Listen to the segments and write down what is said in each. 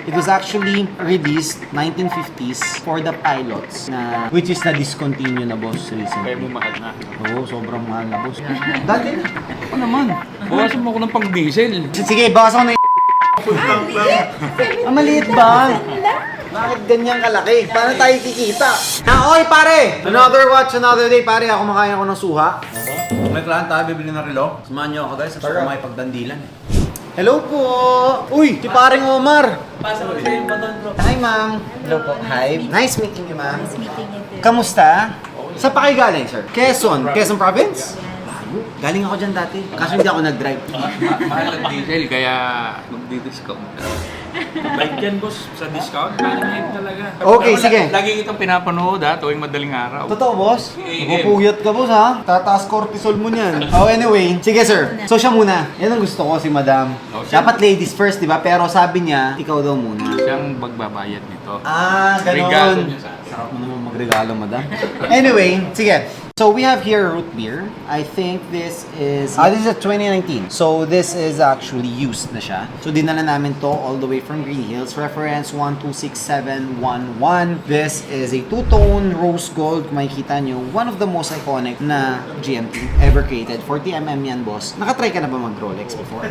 It was actually released 1950s for the pilots na which is na discontinue na boss Kaya recently. mo mahal na. Oo, sobrang mahal na boss. Dati na. Ako naman. Bawasan mo ako ng pang diesel. Sige, bawas ako na maliit ba? Bakit ganyan kalaki? Paano tayo kikita? Oy pare! Another watch, another day pare. Ako makain ako ng suha. May klient tayo, bibili ng relo. Samahan niyo ako guys, gusto ko makipagdandilan. Hello po! Uy, si paring Omar! Pasok ko yung baton bro. Hi ma'am! Hello po. Hi. Nice meeting you ma'am. Nice meeting you too. Kamusta? Saan pa kayo galing sir? Quezon? Quezon Province? Galing ako dyan dati. Kaso hindi ako nag-drive. Mahal ang diesel, kaya magdi-discount ka. Bike yan boss, sa discount. Mahal talaga. Okay, sige. Lagi kitang pinapanood tuwing madaling araw. Totoo, boss? Eh, Pupuyat ka, boss, ha? Tataas cortisol mo niyan. Oh, anyway. Sige, sir. So, siya muna. Yan ang gusto ko, si madam. Oh, siya. Dapat ladies first, di ba? Pero sabi niya, ikaw daw muna. Siyang magbabayad nito. Ganon. Regalo niya sa akin. Sarap mo naman magregalo, madam. Anyway, sige. So, we have here root beer. I think this is a 2019. So, this is actually used na siya. So, dinala namin to all the way from Green Hills. Reference 126711. This is a two-tone rose gold. Kung makikita nyo, one of the most iconic na GMT ever created. 40mm yan, boss. Nakatry ka na ba mag-Rolex before?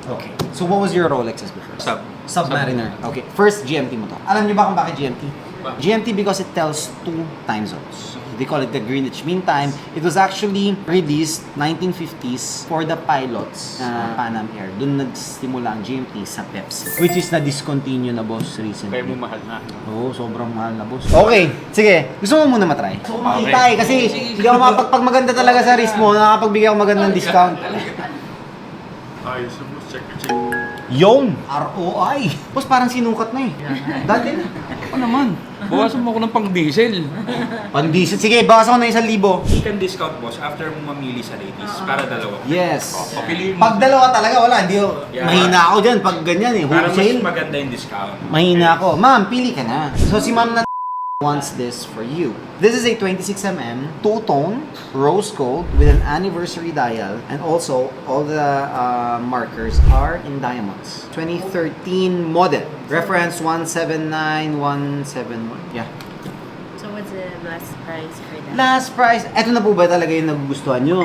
Okay. So, what was your Rolexes before? Submariner. Okay. First GMT mo to. Alam niyo ba kung bakit GMT? GMT because it tells 2 time zones. They call it the Greenwich Mean Time. It was actually released 1950s for the pilots na Pan Am Air. Doon nagsimula ang GMT sa Pepsi. Which is na discontinue na boss recently. Kaya mo mahal na. Oo, sobrang mahal na boss. Okay, sige. Gusto mo muna matry? Gusto ko makita Okay. kasi hindi ako pag maganda talaga sa wrist mo, nakakapagbigay ako magandang discount. Ayos mo, check. Yung ROI. Boss, parang sinukat na eh. Dati na. Ako naman. Bawasan mo ako ng pang diesel. Pang-diesel. Sige, bawas ako na 1,000. You can discount boss after mo mamili sa ladies para dalawa. Yes. Piliin mo. Pag dalawa talaga, wala. Hindi, Yeah. mahina ako dyan pag ganyan eh. Para mas Wholesale. maganda yung discount. Mahina ako. Ma'am, pili ka na. So si ma'am na wants this for you. This is a 26mm, two-tone, rose gold with an anniversary dial, and also all the markers are in diamonds. 2013 model. Reference 179171. Yeah. So what's the last price for that? Last price. Eto na po ba talaga yung nagugustuhan nyo?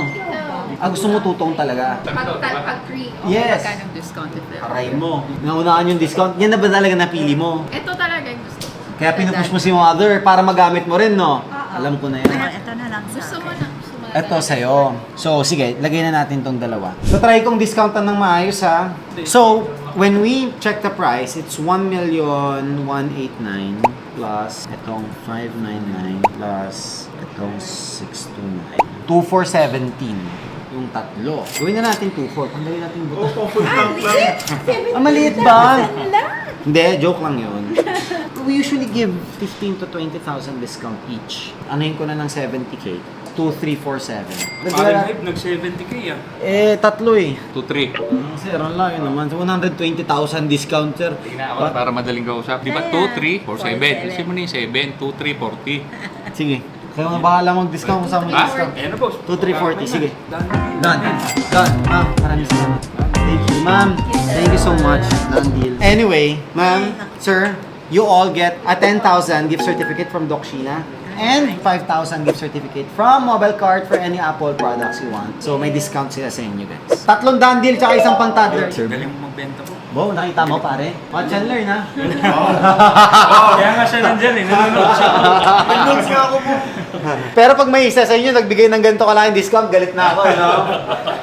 Gusto mo tutong talaga? Pag pre, Yes. magkano discount ito? Aray mo. Naunaan yung discount. Yan na ba talaga napili mo? Ito talaga yung gusto ko. Kaya pinupush mo si mother para magamit mo rin, no? Alam ko na yan. Ito na lang sa Gusto mo akin. na. Gusto mo na Ito talaga. sa'yo. So, sige, lagay na natin tong dalawa. So, try kong discountan ng maayos, ha? So, when we check the price, it's 1,189,000 plus itong 599 plus itong 629. 2,417 yung tatlo. Gawin na natin 2,400. Pandali natin yung buto. Maliit ba? Hindi, joke lang yun. We usually give 15 to 20,000 discount each. Anahin ko na ng 70k. 2,347. Parang hype, nag-70k ah. Tatlo eh. 2-3. Sir, ang layo naman. So, 120,000 discount, sir. Para madaling kausap. Di ba 2-3 or 7? Kasi mo na yung 7, 2-3, 40. Sige. Kayo na bahala mag-discount kung saan mo Ha? discount. Ayan na boss. 2,340. Sige. Done. Ma'am, maraming salamat. Thank you, ma'am. Thank you so much. Done deal. Anyway, ma'am, sir, you all get a 10,000 gift certificate from Doc Sheena and 5,000 gift certificate from Mobile Card for any Apple products you want. So, may discount sila sa inyo, guys. 3 done deal, tsaka isang pang toddler. Sir, Galing mo magbenta po. Bo, nakita mo, pare? Watch and learn, ha? Kaya nga siya nandyan eh. Nanonood siya. Nag-notes nga ako po. Pero pag may isa sa inyo, nagbigay ng ganito kalaking discount, galit na ako, no?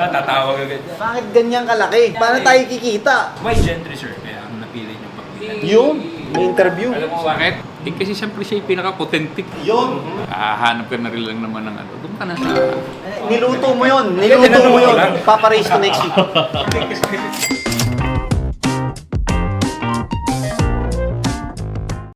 Tatawag agad. Bakit ganyan kalaki? Paano tayo kikita? Why gentry sir? Kaya ang napili niyo pagpili. Yung may interview. Alam mo bakit? Kasi siyempre siya yung pinaka-authentic. Yun. Hanap ka na rin lang naman ng ano. Doon ka na sa... Niluto mo yun. Paparation to next week.